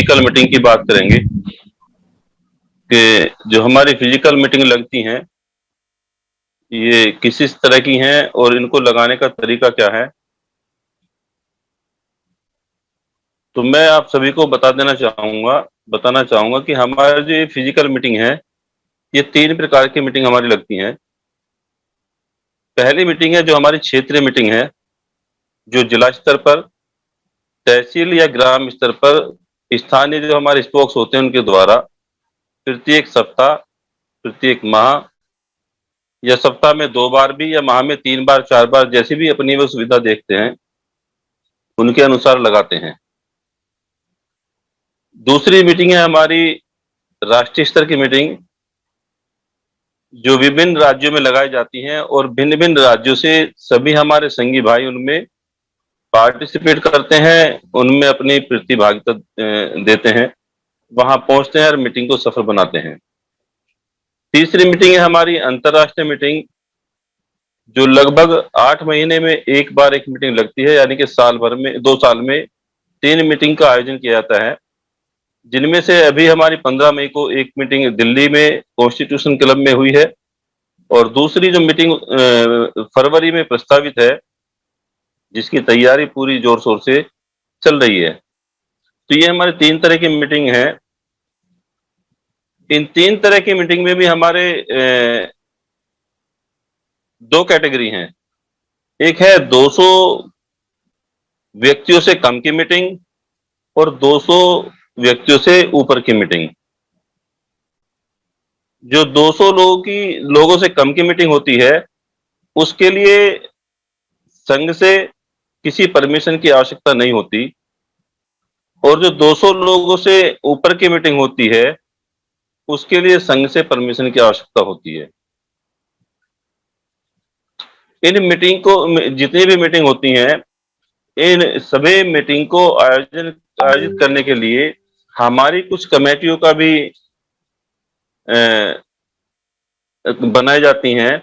Physical meeting की बात करेंगे कि जो हमारी फिजिकल मीटिंग लगती हैं ये किस तरह की हैं और इनको लगाने का तरीका क्या है। तो मैं आप सभी को बताना चाहूंगा कि हमारी जो ये फिजिकल मीटिंग है ये 3 प्रकार की मीटिंग हमारी लगती हैं। पहली मीटिंग है जो हमारी क्षेत्रीय मीटिंग है, जो जिला स्तर पर, तहसील या ग्राम स्तर पर स्थानीय जो हमारे स्पोक्स होते हैं उनके द्वारा प्रत्येक सप्ताह, प्रत्येक माह या सप्ताह में 2 बार भी या माह में 3 बार 4 बार जैसी भी अपनी वो सुविधा देखते हैं उनके अनुसार लगाते हैं। दूसरी मीटिंग है हमारी राष्ट्रीय स्तर की मीटिंग, जो विभिन्न राज्यों में लगाई जाती हैं और भिन्न भिन्न राज्यों से सभी हमारे संगी भाई उनमें पार्टिसिपेट करते हैं, उनमें अपनी प्रतिभागिता देते हैं, वहां पहुंचते हैं और मीटिंग को सफल बनाते हैं। तीसरी मीटिंग है हमारी अंतर्राष्ट्रीय मीटिंग, जो लगभग 8 महीने में एक बार एक मीटिंग लगती है, यानी कि साल भर में 2 साल में 3 मीटिंग का आयोजन किया जाता है, जिनमें से अभी हमारी 15 मई को एक मीटिंग दिल्ली में कॉन्स्टिट्यूशन क्लब में हुई है और दूसरी जो मीटिंग फरवरी में प्रस्तावित है, जिसकी तैयारी पूरी जोर शोर से चल रही है। तो ये हमारे 3 तरह की मीटिंग है। इन 3 तरह की मीटिंग में भी हमारे 2 कैटेगरी हैं। एक है 200 व्यक्तियों से कम की मीटिंग और 200 व्यक्तियों से ऊपर की मीटिंग। जो 200 लोगों से कम की मीटिंग होती है उसके लिए संघ से किसी परमिशन की आवश्यकता नहीं होती और जो 200 लोगों से ऊपर की मीटिंग होती है उसके लिए संघ से परमिशन की आवश्यकता होती है। इन मीटिंग को जितनी भी मीटिंग होती हैं, इन सभी मीटिंग को आयोजित करने के लिए हमारी कुछ कमेटियों का भी बनाई जाती हैं।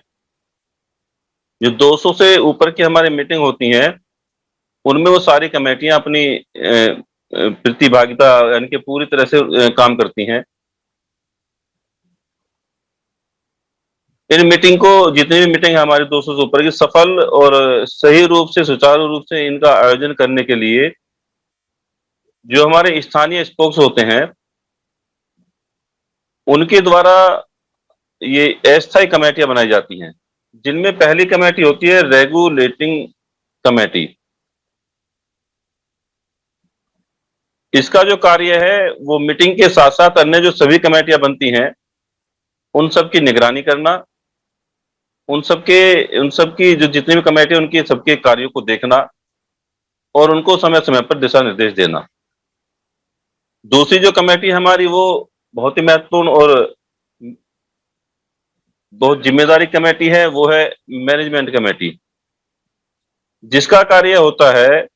जो 200 से ऊपर की हमारी मीटिंग होती हैं उनमें वो सारी कमेटियां अपनी प्रतिभागिता यानी कि पूरी तरह से काम करती हैं। इन मीटिंग को जितनी भी मीटिंग है हमारी 200 से ऊपर की, सफल और सही रूप से सुचारू रूप से इनका आयोजन करने के लिए जो हमारे स्थानीय स्पोक्स होते हैं उनके द्वारा ये अस्थायी कमेटियां बनाई जाती हैं, जिनमें पहली कमेटी होती है रेगुलेटिंग कमेटी। इसका जो कार्य है वो मीटिंग के साथ साथ अन्य जो सभी कमेटियां बनती हैं उन सब की निगरानी करना, उन सबकी जो जितनी भी कमेटी उनके सबके कार्यों को देखना और उनको समय समय पर दिशा निर्देश देना। दूसरी जो कमेटी हमारी वो बहुत ही महत्वपूर्ण और बहुत जिम्मेदारी कमेटी है, वो है मैनेजमेंट कमेटी, जिसका कार्य होता है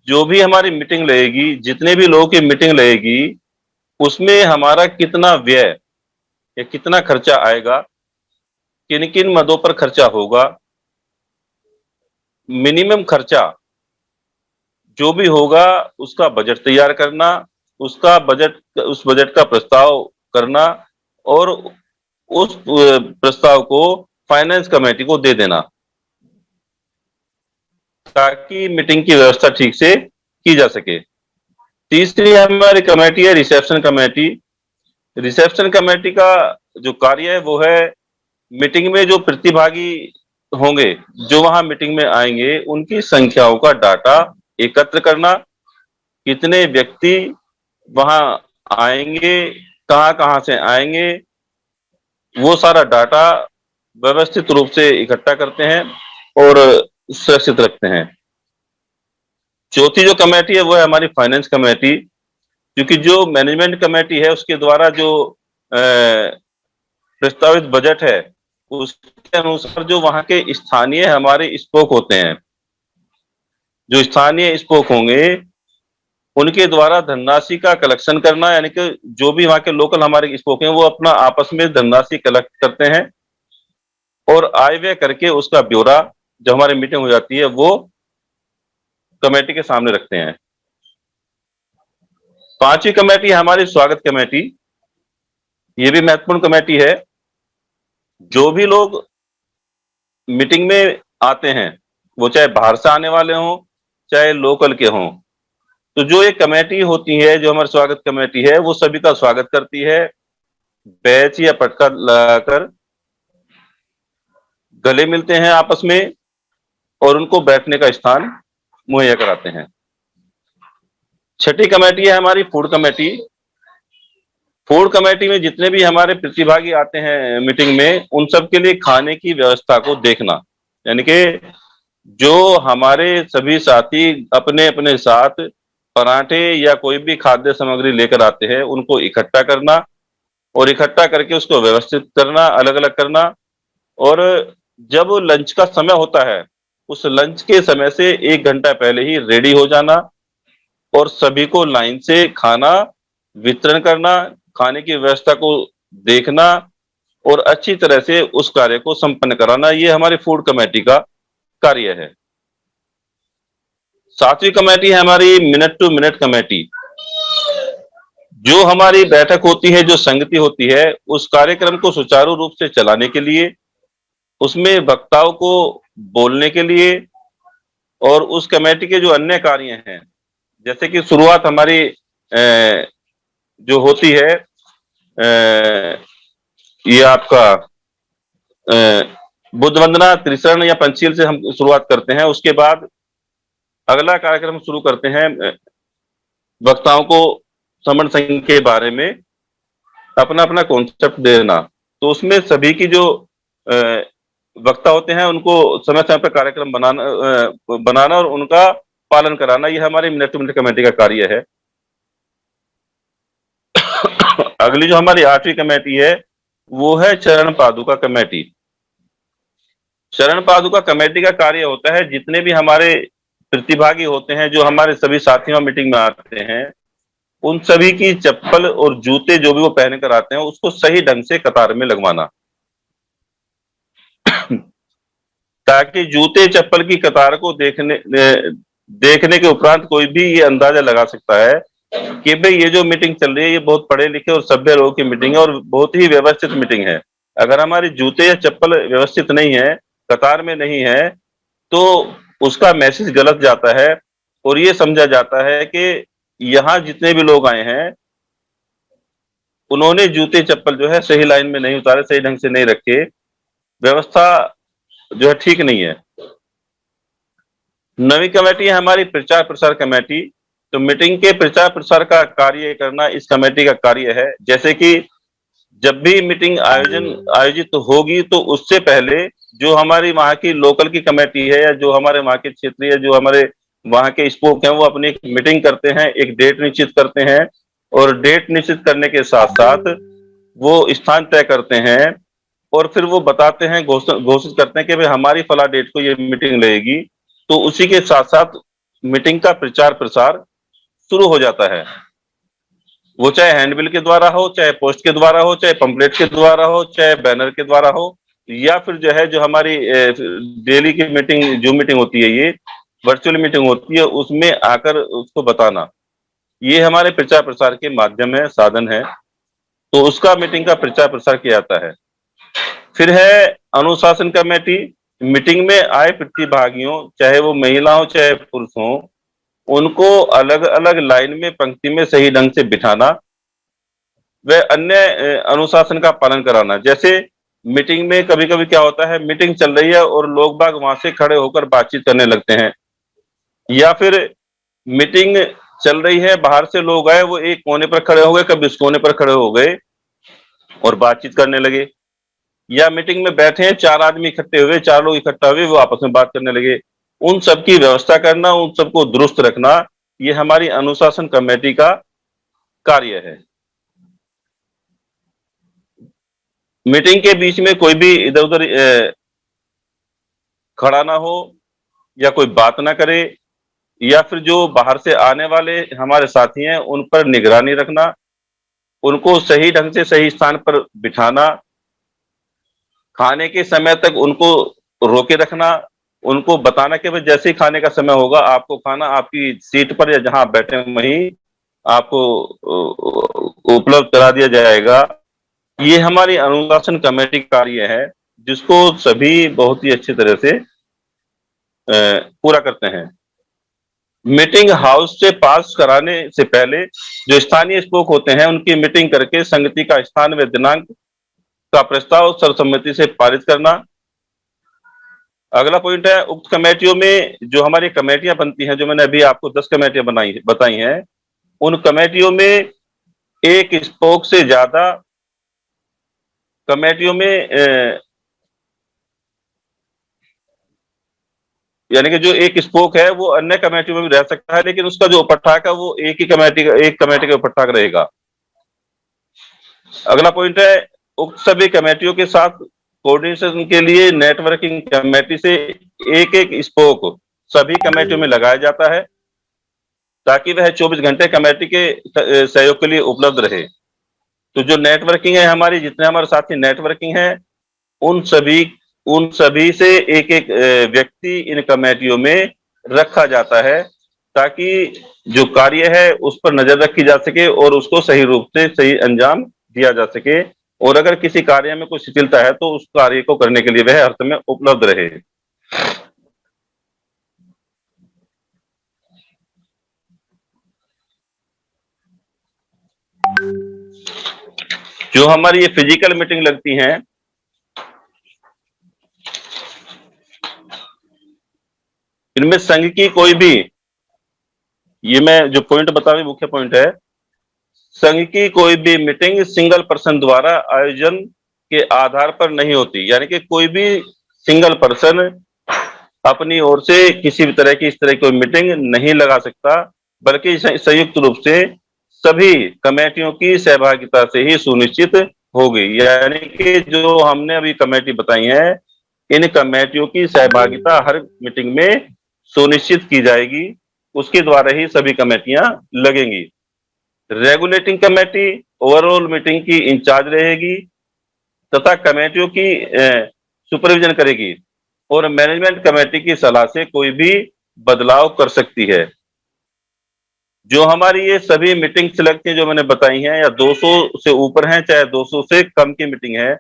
जो भी हमारी मीटिंग लगेगी, जितने भी लोगों की मीटिंग लगेगी उसमें हमारा कितना व्यय या कितना खर्चा आएगा, किन किन मदों पर खर्चा होगा, मिनिमम खर्चा जो भी होगा उसका बजट तैयार करना, उस बजट का प्रस्ताव करना और उस प्रस्ताव को फाइनेंस कमेटी को दे देना, ताकि मीटिंग की व्यवस्था ठीक से की जा सके। तीसरी हमारी कमेटी है रिसेप्शन कमेटी। रिसेप्शन कमेटी का जो कार्य है वो है मीटिंग में जो प्रतिभागी होंगे, जो वहां मीटिंग में आएंगे, उनकी संख्याओं का डाटा एकत्र करना, कितने व्यक्ति वहां आएंगे, कहां कहां से आएंगे, वो सारा डाटा व्यवस्थित रूप से इकट्ठा करते हैं और सुरक्षित रखते हैं। चौथी जो कमेटी है वो है हमारी फाइनेंस कमेटी, क्योंकि जो मैनेजमेंट कमेटी है उसके द्वारा जो प्रस्तावित बजट है उसके अनुसार जो वहां के स्थानीय हमारे स्पोक होते हैं, जो स्थानीय स्पोक होंगे उनके द्वारा धनराशि का कलेक्शन करना, यानी कि जो भी वहां के लोकल हमारे स्पोक हैं वो अपना आपस में धनराशि कलेक्ट करते हैं और आय व्यय करके उसका ब्यौरा जब हमारी मीटिंग हो जाती है वो कमेटी के सामने रखते हैं। पांचवी कमेटी है हमारी स्वागत कमेटी। ये भी महत्वपूर्ण कमेटी है। जो भी लोग मीटिंग में आते हैं, वो चाहे बाहर से आने वाले हों, चाहे लोकल के हों, तो जो एक कमेटी होती है, जो हमारी स्वागत कमेटी है, वो सभी का स्वागत करती है। बैच या पटका लगाकर गले मिलते हैं आपस में और उनको बैठने का स्थान मुहैया कराते हैं। छठी कमेटी है हमारी फूड कमेटी। फूड कमेटी में जितने भी हमारे प्रतिभागी आते हैं मीटिंग में, उन सब के लिए खाने की व्यवस्था को देखना, यानी कि जो हमारे सभी साथी अपने अपने साथ पराठे या कोई भी खाद्य सामग्री लेकर आते हैं, उनको इकट्ठा करना और इकट्ठा करके उसको व्यवस्थित करना, अलग अलग करना। और जब लंच का समय होता है, उस लंच के समय से 1 घंटा पहले ही रेडी हो जाना और सभी को लाइन से खाना वितरण करना, खाने की व्यवस्था को देखना और अच्छी तरह से उस कार्य को संपन्न कराना, ये हमारी फूड कमेटी का कार्य है। सातवीं कमेटी है हमारी मिनट टू मिनट कमेटी। जो हमारी बैठक होती है, जो संगति होती है, उस कार्यक्रम को सुचारू रूप से चलाने के लिए, उसमें वक्ताओं को बोलने के लिए और उस कमेटी के जो अन्य कार्य हैं, जैसे कि शुरुआत हमारी जो होती है, ये आपका बुद्ध वंदना, त्रिशरण या पंचशील से हम शुरुआत करते हैं। उसके बाद अगला कार्यक्रम शुरू करते हैं वक्ताओं को समण संघ के बारे में अपना अपना कॉन्सेप्ट देना। तो उसमें सभी की जो वक्ता होते हैं, उनको समय समय पर कार्यक्रम बनाना और उनका पालन कराना, ये हमारी मिनट टू मिनट कमेटी का कार्य है। अगली जो हमारी 8वीं कमेटी है, वो है चरण पादुका कमेटी। चरण पादुका कमेटी का कार्य होता है, जितने भी हमारे प्रतिभागी होते हैं, जो हमारे सभी साथियों मीटिंग में आते हैं, उन सभी की चप्पल और जूते जो भी वो पहन कर आते हैं, उसको सही ढंग से कतार में लगवाना, ताकि जूते चप्पल की कतार को देखने के उपरांत कोई भी ये अंदाजा लगा सकता है कि भाई ये जो मीटिंग चल रही है, ये बहुत पढ़े लिखे और सभ्य लोगों की मीटिंग है और बहुत ही व्यवस्थित मीटिंग है। अगर हमारे जूते या चप्पल व्यवस्थित नहीं है, कतार में नहीं है, तो उसका मैसेज गलत जाता है और ये समझा जाता है कि यहाँ जितने भी लोग आए हैं, उन्होंने जूते चप्पल जो है सही लाइन में नहीं उतारे, सही ढंग से नहीं रखे, व्यवस्था जो है ठीक नहीं है। नवी कमेटी है हमारी प्रचार प्रसार कमेटी। तो मीटिंग के प्रचार प्रसार का कार्य करना इस कमेटी का कार्य है। जैसे कि जब भी मीटिंग आयोजित होगी, तो उससे पहले जो हमारी वहां की लोकल की कमेटी है या जो हमारे वहां के क्षेत्रीय जो हमारे वहां के स्पोक हैं, वो अपनी एक मीटिंग करते हैं, एक डेट निश्चित करते हैं और डेट निश्चित करने के साथ साथ वो स्थान तय करते हैं और फिर वो बताते हैं, घोषित करते हैं कि भाई हमारी फला डेट को ये मीटिंग रहेगी। तो उसी के साथ साथ मीटिंग का प्रचार प्रसार शुरू हो जाता है। वो चाहे हैंडबिल के द्वारा हो, चाहे पोस्ट के द्वारा हो, चाहे पंपलेट के द्वारा हो, चाहे बैनर के द्वारा हो, या फिर जो है जो हमारी डेली की मीटिंग जो मीटिंग होती है, ये वर्चुअल मीटिंग होती है, उसमें आकर उसको बताना, ये हमारे प्रचार प्रसार के माध्यम है, साधन है। तो उसका मीटिंग का प्रचार प्रसार किया जाता है। फिर है अनुशासन कमेटी। मीटिंग में आए प्रतिभागियों, चाहे वो महिला हो चाहे पुरुष हो, उनको अलग अलग लाइन में पंक्ति में सही ढंग से बिठाना व अन्य अनुशासन का पालन कराना। जैसे मीटिंग में कभी कभी क्या होता है, मीटिंग चल रही है और लोग बाग वहां से खड़े होकर बातचीत करने लगते हैं, या फिर मीटिंग चल रही है, बाहर से लोग आए, वो एक कोने पर खड़े हो गए, कभी उस कोने पर खड़े हो गए और बातचीत करने लगे। या मीटिंग में बैठे हैं, 4 आदमी इकट्ठे हुए, 4 लोग इकट्ठा हुए, वो आपस में बात करने लगे। उन सबकी व्यवस्था करना, उन सबको दुरुस्त रखना, ये हमारी अनुशासन कमेटी का कार्य है। मीटिंग के बीच में कोई भी इधर उधर खड़ा ना हो या कोई बात ना करे, या फिर जो बाहर से आने वाले हमारे साथी हैं, उन पर निगरानी रखना, उनको सही ढंग से सही स्थान पर बिठाना, खाने के समय तक उनको रोके रखना, उनको बताना कि भाई जैसे ही खाने का समय होगा, आपको खाना आपकी सीट पर या जहां आप बैठे वहीं आपको उपलब्ध करा दिया जाएगा। ये हमारी अनुशासन कमेटी कार्य है, जिसको सभी बहुत ही अच्छी तरह से पूरा करते हैं। मीटिंग हाउस से पास कराने से पहले जो स्थानीय स्पोक होते हैं, उनकी मीटिंग करके संगति का स्थान व दिनांक का प्रस्ताव सर्वसम्मति से पारित करना। अगला पॉइंट है, उक्त कमेटियों में जो हमारी कमेटियां बनती हैं, जो मैंने अभी आपको 10 कमेटियां बताई हैं, उन कमेटियों में एक स्पोक से ज्यादा कमेटियों में यानी कि जो एक स्पोक है वो अन्य कमेटियों में भी रह सकता है, लेकिन उसका जो उपठाक है वो एक कमेटी का उपठाक रहेगा। अगला पॉइंट है, उक्त सभी कमेटियों के साथ कोऑर्डिनेशन के लिए नेटवर्किंग कमेटी से एक एक स्पोक सभी कमेटियों में लगाया जाता है, ताकि वह 24 घंटे कमेटी के सहयोग के लिए उपलब्ध रहे। तो जो नेटवर्किंग है हमारी, जितने हमारे साथी नेटवर्किंग है, उन सभी से एक एक व्यक्ति इन कमेटियों में रखा जाता है, ताकि जो कार्य है उस पर नजर रखी जा सके और उसको सही रूप से सही अंजाम दिया जा सके, और अगर किसी कार्य में कोई शिथिलता है तो उस कार्य को करने के लिए वह हर समय उपलब्ध रहे। जो हमारी ये फिजिकल मीटिंग लगती हैं, इनमें संघ की कोई भी, ये मैं जो पॉइंट बता रहा हूं मुख्य पॉइंट है, संघ की कोई भी मीटिंग सिंगल पर्सन द्वारा आयोजन के आधार पर नहीं होती। यानी कि कोई भी सिंगल पर्सन अपनी ओर से किसी भी तरह की इस तरह की कोई मीटिंग नहीं लगा सकता, बल्कि संयुक्त रूप से सभी कमेटियों की सहभागिता से ही सुनिश्चित होगी। यानी कि जो हमने अभी कमेटी बताई है, इन कमेटियों की सहभागिता हर मीटिंग में सुनिश्चित की जाएगी, उसके द्वारा ही सभी कमेटियां लगेंगी। रेगुलेटिंग कमेटी ओवरऑल मीटिंग की इंचार्ज रहेगी तथा कमेटियों की सुपरविजन करेगी, और मैनेजमेंट कमेटी की सलाह से कोई भी बदलाव कर सकती है। जो हमारी ये सभी मीटिंग्स लगती हैं जो मैंने बताई हैं, या 200 से ऊपर हैं चाहे 200 से कम की मीटिंग है,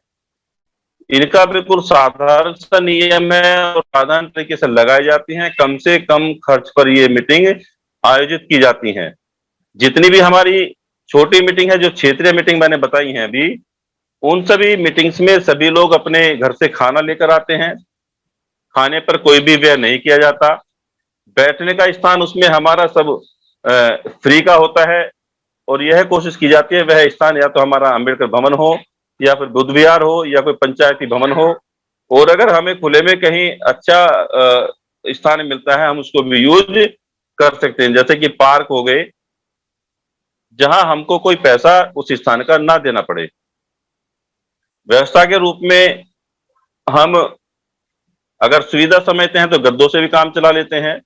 इनका बिल्कुल साधारण सा नियम है और साधारण तरीके से लगाई जाती हैं। कम से कम खर्च पर ये मीटिंग आयोजित की जाती हैं। जितनी भी हमारी छोटी मीटिंग है, जो क्षेत्रीय मीटिंग मैंने बताई हैं अभी, उन सभी मीटिंग्स में सभी लोग अपने घर से खाना लेकर आते हैं। खाने पर कोई भी व्यय नहीं किया जाता। बैठने का स्थान उसमें हमारा सब फ्री का होता है, और यह कोशिश की जाती है वह स्थान या तो हमारा अंबेडकर भवन हो, या फिर बुद्ध विहार हो, या कोई पंचायती भवन हो। और अगर हमें खुले में कहीं अच्छा स्थान मिलता है, हम उसको भी यूज कर सकते हैं, जैसे कि पार्क हो गए, जहां हमको कोई पैसा उस स्थान का ना देना पड़े। व्यवस्था के रूप में हम अगर सुविधा समझते हैं तो गद्दों से भी काम चला लेते हैं।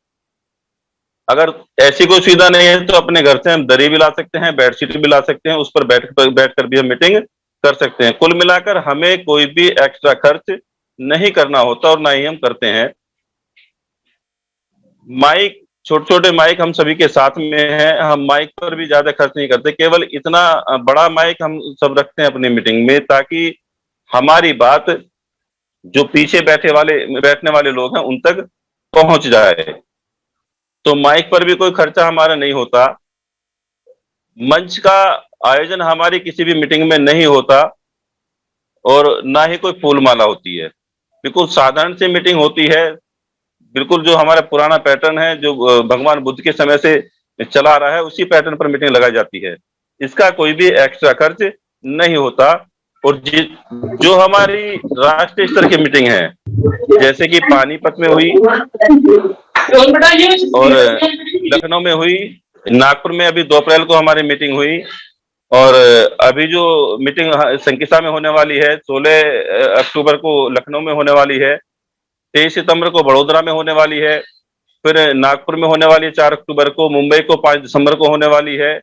अगर ऐसी कोई सुविधा नहीं है तो अपने घर से हम दरी भी ला सकते हैं, बेडशीट भी ला सकते हैं, उस पर बैठकर भी हम मीटिंग कर सकते हैं। कुल मिलाकर हमें कोई भी एक्स्ट्रा खर्च नहीं करना होता, और ना ही हम करते हैं। माइक, छोटे छोटे माइक हम सभी के साथ में है, हम माइक पर भी ज्यादा खर्च नहीं करते। केवल इतना बड़ा माइक हम सब रखते हैं अपनी मीटिंग में, ताकि हमारी बात जो पीछे बैठने वाले लोग हैं उन तक पहुंच जाए। तो माइक पर भी कोई खर्चा हमारा नहीं होता। मंच का आयोजन हमारी किसी भी मीटिंग में नहीं होता, और ना ही कोई फूल माला होती है। बिल्कुल साधारण सी मीटिंग होती है, बिल्कुल जो हमारा पुराना पैटर्न है, जो भगवान बुद्ध के समय से चला आ रहा है, उसी पैटर्न पर मीटिंग लगाई जाती है। इसका कोई भी एक्स्ट्रा खर्च नहीं होता। और जो हमारी राष्ट्रीय स्तर की मीटिंग है, जैसे कि पानीपत में हुई और लखनऊ में हुई, नागपुर में अभी 2 अप्रैल को हमारी मीटिंग हुई, और अभी जो मीटिंग संकिसा में होने वाली है 16 अक्टूबर को लखनऊ में होने वाली है, 23 सितंबर को बड़ोदरा में होने वाली है, फिर नागपुर में होने वाली है 4 अक्टूबर को, मुंबई को 5 दिसंबर को होने वाली है,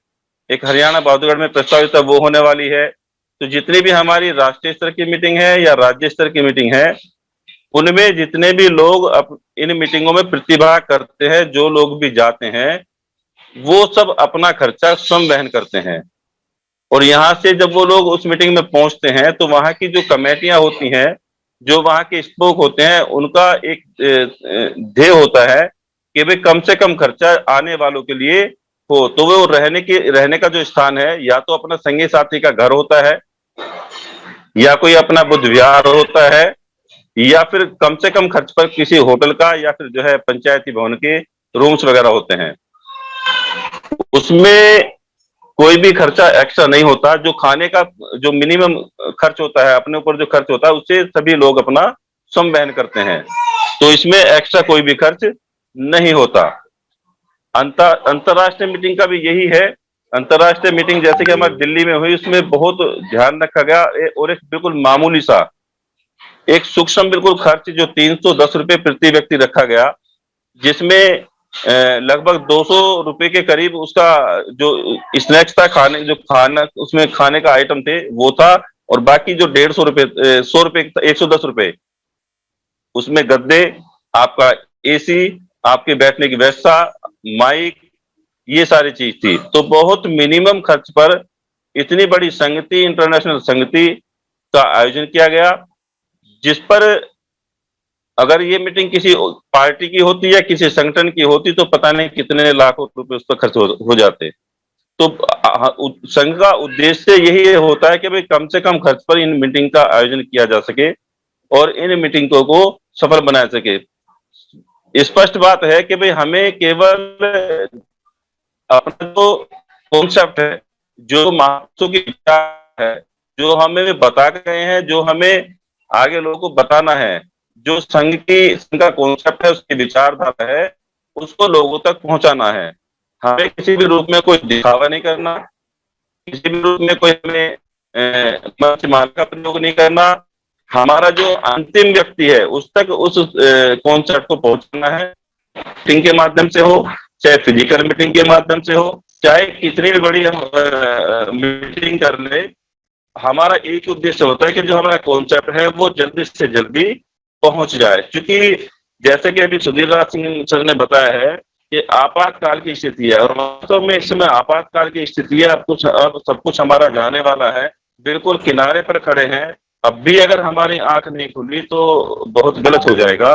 एक हरियाणा बहादुरगढ़ में प्रस्तावित है वो होने वाली है। तो जितनी भी हमारी राष्ट्रीय स्तर की मीटिंग है या राज्य स्तर की मीटिंग है, उनमें जितने भी लोग इन मीटिंगों में प्रतिभा करते हैं, जो लोग भी जाते हैं, वो सब अपना खर्चा स्वयं वहन करते हैं। और यहाँ से जब वो लोग उस मीटिंग में पहुंचते हैं तो वहां की जो कमेटियां होती हैं, जो वहां के स्पोक होते हैं, उनका एक ध्येय होता है कि भाई कम से कम खर्चा आने वालों के लिए हो। तो वो रहने का जो स्थान है, या तो अपना संगी साथी का घर होता है, या कोई अपना बुद्ध विहार होता है, या फिर कम से कम खर्च पर किसी होटल का, या फिर जो है पंचायती भवन के रूम्स वगैरह होते हैं। उसमें कोई भी खर्चा एक्स्ट्रा नहीं होता। जो खाने का जो मिनिमम खर्च होता है, अपने ऊपर जो खर्च होता है, उससे सभी लोग अपना स्वयं वहन करते हैं। तो इसमें एक्स्ट्रा कोई भी खर्च नहीं होता। अंतरराष्ट्रीय मीटिंग का भी यही है। अंतरराष्ट्रीय मीटिंग जैसे कि हमारी दिल्ली में हुई, उसमें बहुत ध्यान रखा गया, और एक बिल्कुल मामूली सा एक सूक्ष्म बिल्कुल खर्च जो 310 रुपए प्रति व्यक्ति रखा गया, जिसमें लगभग 200 रुपए के करीब उसका जो स्नैक्स था, खाना उसमें खाने का आइटम थे वो था, और बाकी जो 150 रुपए, 100 रुपए, 110 रुपए, उसमें गद्दे, आपका एसी, आपके बैठने की व्यवस्था, माइक, ये सारी चीज थी। तो बहुत मिनिमम खर्च पर इतनी बड़ी संगति, इंटरनेशनल संगति का आयोजन किया गया, जिस पर अगर ये मीटिंग किसी पार्टी की होती या किसी संगठन की होती तो पता नहीं कितने लाखों रुपए उस पर खर्च हो जाते। तो संघ का उद्देश्य यही होता है कि भाई कम से कम खर्च पर इन मीटिंग का आयोजन किया जा सके और इन मीटिंगों को सफल बनाया सके। स्पष्ट बात है कि भाई हमें केवल अपना जो कॉन्सेप्ट है, जो महापुरुषों की विचार है, जो हमें बता गए हैं, जो हमें आगे लोगों को बताना है, जो संघ का कॉन्सेप्ट है, उसकी विचारधारा है, उसको लोगों तक पहुंचाना है। हमें किसी भी रूप में कोई दिखावा नहीं करना, किसी भी रूप में कोई हमें मंच मार्ग का प्रयोग नहीं करना। हमारा जो अंतिम व्यक्ति है उस तक उस कॉन्सेप्ट को पहुंचाना है। मीटिंग के माध्यम से हो, चाहे फिजिकल मीटिंग के माध्यम से हो, चाहे कितनी भी बड़ी हम मीटिंग कर ले, हमारा एक उद्देश्य होता है कि जो हमारा कॉन्सेप्ट है वो जल्दी से जल्दी पहुंच जाए। क्योंकि जैसे कि अभी सुधीर राज सिंह सर ने बताया है कि आपातकाल की स्थिति है, और वास्तव में इस समय आपातकाल की स्थिति है। अब सब कुछ हमारा जाने वाला है, बिल्कुल किनारे पर खड़े हैं। अब भी अगर हमारी आंख नहीं खुली तो बहुत गलत हो जाएगा।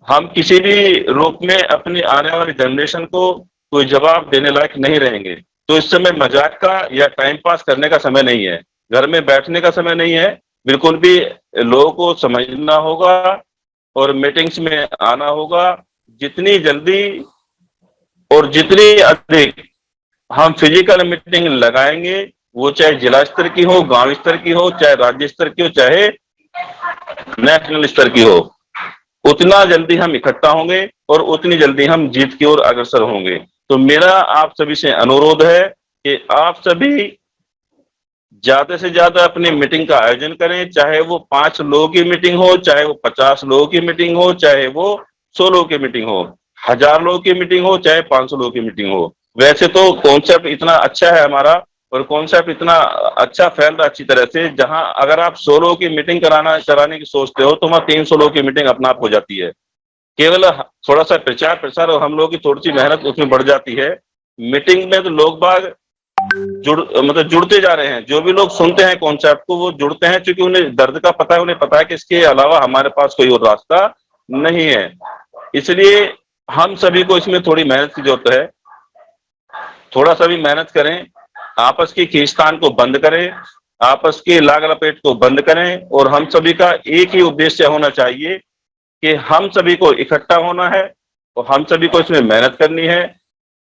हम किसी भी रूप में अपनी आने वाली जनरेशन को कोई जवाब देने लायक नहीं रहेंगे। तो इस समय मजाक का या टाइम पास करने का समय नहीं है, घर में बैठने का समय नहीं है। बिल्कुल भी लोगों को समझना होगा और मीटिंग्स में आना होगा। जितनी जल्दी और जितनी अधिक हम फिजिकल मीटिंग लगाएंगे, वो चाहे जिला स्तर की हो, गांव स्तर की हो, चाहे राज्य स्तर की हो, चाहे नेशनल स्तर की हो, उतना जल्दी हम इकट्ठा होंगे और उतनी जल्दी हम जीत की ओर अग्रसर होंगे। तो मेरा आप सभी से अनुरोध है कि आप सभी ज्यादा से ज्यादा अपनी मीटिंग का आयोजन करें। चाहे वो 5 लोगों की मीटिंग हो, चाहे वो 50 लोगों की मीटिंग हो, चाहे वो 100 लोगों की मीटिंग हो, 1000 लोगों की मीटिंग हो, चाहे 500 लोगों की मीटिंग हो। वैसे तो कॉन्सेप्ट इतना अच्छा है हमारा, और कॉन्सेप्ट इतना अच्छा फैल रहा है अच्छी तरह से। जहां अगर आप 100 लोगों की मीटिंग कराने की सोचते हो तो वहां 300 लोगों की मीटिंग अपना आप हो जाती है। केवल थोड़ा सा प्रचार प्रसार और हम लोगों की थोड़ी सी मेहनत उसमें बढ़ जाती है। मीटिंग में तो लोग बाग जुड़ते जा रहे हैं। जो भी लोग सुनते हैं कॉन्सेप्ट को वो जुड़ते हैं, क्योंकि उन्हें दर्द का पता है, उन्हें पता है कि इसके अलावा हमारे पास कोई और रास्ता नहीं है। इसलिए हम सभी को इसमें थोड़ी मेहनत की जरूरत है। थोड़ा सा भी मेहनत करें, आपस की खींचतान को बंद करें, आपस की लाग लपेट को बंद करें, और हम सभी का एक ही उद्देश्य होना चाहिए कि हम सभी को इकट्ठा होना है और हम सभी को इसमें मेहनत करनी है।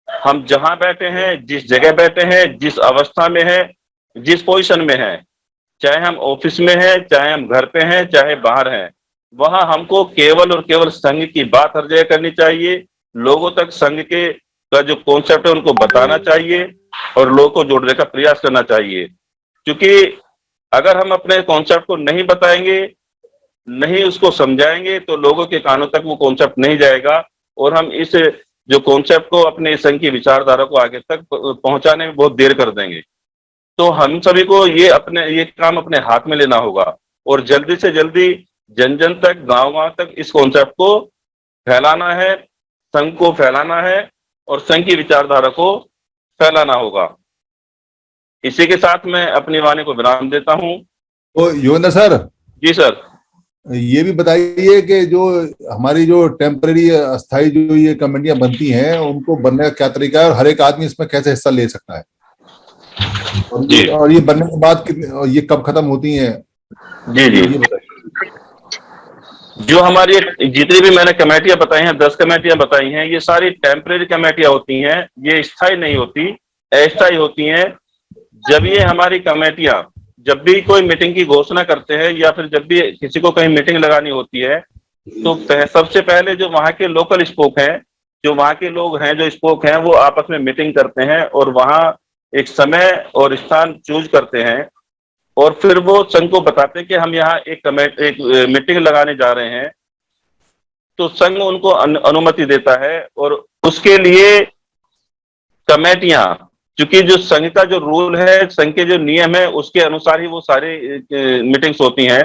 हम जहां बैठे हैं, जिस जगह बैठे हैं, जिस अवस्था में है, जिस पोजीशन में है, चाहे हम ऑफिस में हैं, चाहे हम घर पे हैं, चाहे बाहर हैं, वहां हमको केवल और केवल संघ की बात हर जगह करनी चाहिए। लोगों तक संघ के का जो कॉन्सेप्ट है उनको बताना चाहिए और लोगों को जोड़ने का प्रयास करना चाहिए। क्योंकि अगर हम अपने कॉन्सेप्ट को नहीं बताएंगे, नहीं उसको समझाएंगे, तो लोगों के कानों तक वो कॉन्सेप्ट नहीं जाएगा, और हम इस जो कॉन्सेप्ट को अपने संघ की विचारधारा को आगे तक पहुंचाने में बहुत देर कर देंगे। तो हम सभी को ये काम अपने हाथ में लेना होगा और जल्दी से जल्दी जन जन तक, गांव गांव तक इस कॉन्सेप्ट को फैलाना है, संघ को फैलाना है। और संघ की विचारधारा को फैलाना होगा। इसी के साथ मैं अपनी वाणी को विराम देता हूं। तो योगेंद्र सर, जी सर। ये भी बताइए कि जो हमारी जो टेम्पररी अस्थाई जो ये कमेटियां बनती हैं, उनको बनने का क्या तरीका है और हर एक आदमी इसमें कैसे हिस्सा ले सकता है, और ये बनने के बाद कितने, और ये कब खत्म होती हैं? जी जी। ये बताइए। जो हमारी जितनी भी मैंने कमेटियां बताई हैं, 10 कमेटियां बताई हैं, ये सारी टेम्परेरी कमेटियां होती हैं, ये स्थायी नहीं होती, अस्थायी होती हैं। जब ये हमारी कमेटियां जब भी कोई मीटिंग की घोषणा करते हैं या फिर जब भी किसी को कहीं मीटिंग लगानी होती है, तो सबसे पहले जो वहां के लोकल स्पोक हैं, जो वहां के लोग हैं, जो स्पोक हैं, वो आपस में मीटिंग करते हैं और वहां एक समय और स्थान चूज करते हैं और फिर वो संघ को बताते हैं कि हम यहाँ एक मीटिंग लगाने जा रहे हैं। तो संघ उनको अनुमति देता है और उसके लिए कमेटियां, क्योंकि जो संघ का जो रूल है, संघ के जो नियम है, उसके अनुसार ही वो सारे मीटिंग्स होती हैं।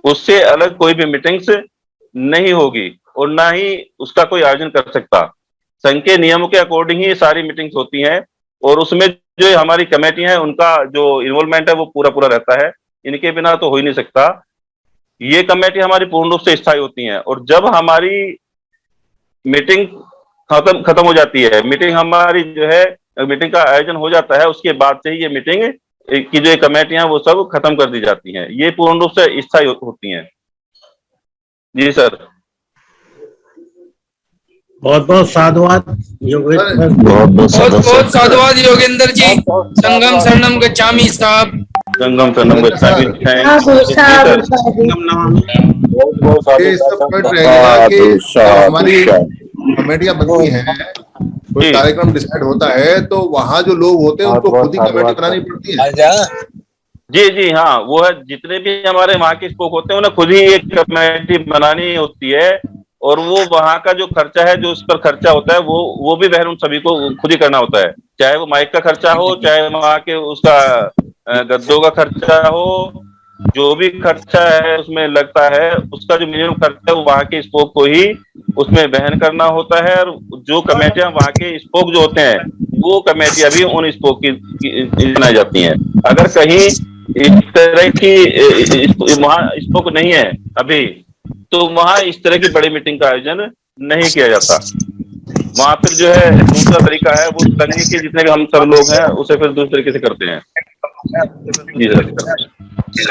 उससे अलग कोई भी मीटिंग्स नहीं होगी और ना ही उसका कोई आयोजन कर सकता। संघ के नियमों के अकॉर्डिंग ही सारी मीटिंग्स होती हैं और उसमें जो हमारी कमेटियां हैं, उनका जो इन्वॉल्वमेंट है वो पूरा पूरा रहता है। इनके बिना तो हो ही नहीं सकता। ये कमेटी हमारी पूर्ण रूप से स्थायी होती हैं और जब हमारी मीटिंग खत्म हो जाती है, मीटिंग हमारी जो है, मीटिंग का आयोजन हो जाता है, उसके बाद से ही ये मीटिंग की जो कमेटियां वो सब खत्म कर दी जाती हैं। ये पूर्ण रूप से स्थायी होती हैं। जी सर। बहुत बहुत साधुवाद योगेंद्र, बहुत साधुवाद योगेंद्र जी। संगम शरणम गच्छामि साहब। संगम शरणम गच्छामि। हमारी कमेटियां बनती हैं, कोई कार्यक्रम डिसाइड होता है, तो वहाँ जो लोग होते हैं उनको खुद ही कमेटी बनानी पड़ती है। जी जी हाँ, वो है, जितने भी हमारे वहाँ के स्पोक होते हैं उन्हें खुद ही एक कमेटी बनानी होती है और वो वहाँ का जो खर्चा है, जो उस पर खर्चा होता है, वो भी बहन उन सभी को खुद ही करना होता है। चाहे वो माइक का खर्चा हो, चाहे वहाँ के उसका गद्दों का खर्चा हो, जो भी खर्चा है उसमें लगता है, उसका जो मिनिमम खर्चा है वो वहाँ के स्पोक को ही उसमें बहन करना होता है। और जो कमेटियां वहाँ के स्पोक जो होते हैं, वो कमेटियां भी उन स्पोक की बनाई जाती हैं। अगर कहीं इस तरह की वहाँ स्पोक नहीं है अभी, तो वहाँ इस तरह की बड़ी मीटिंग का आयोजन नहीं किया जाता। वहाँ फिर जो है दूसरा तरीका है, वो संघ के जितने भी हम सब लोग हैं उसे फिर दूसरे तरीके से करते हैं। जी सर।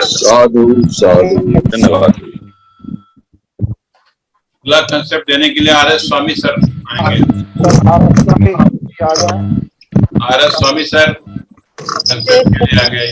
साधु साधु, धन्यवाद। अगला कंसेप्ट देने के लिए आर.एस. स्वामी सर आएंगे। आर.एस. स्वामी सर कंसेप्ट के लिए आ गए।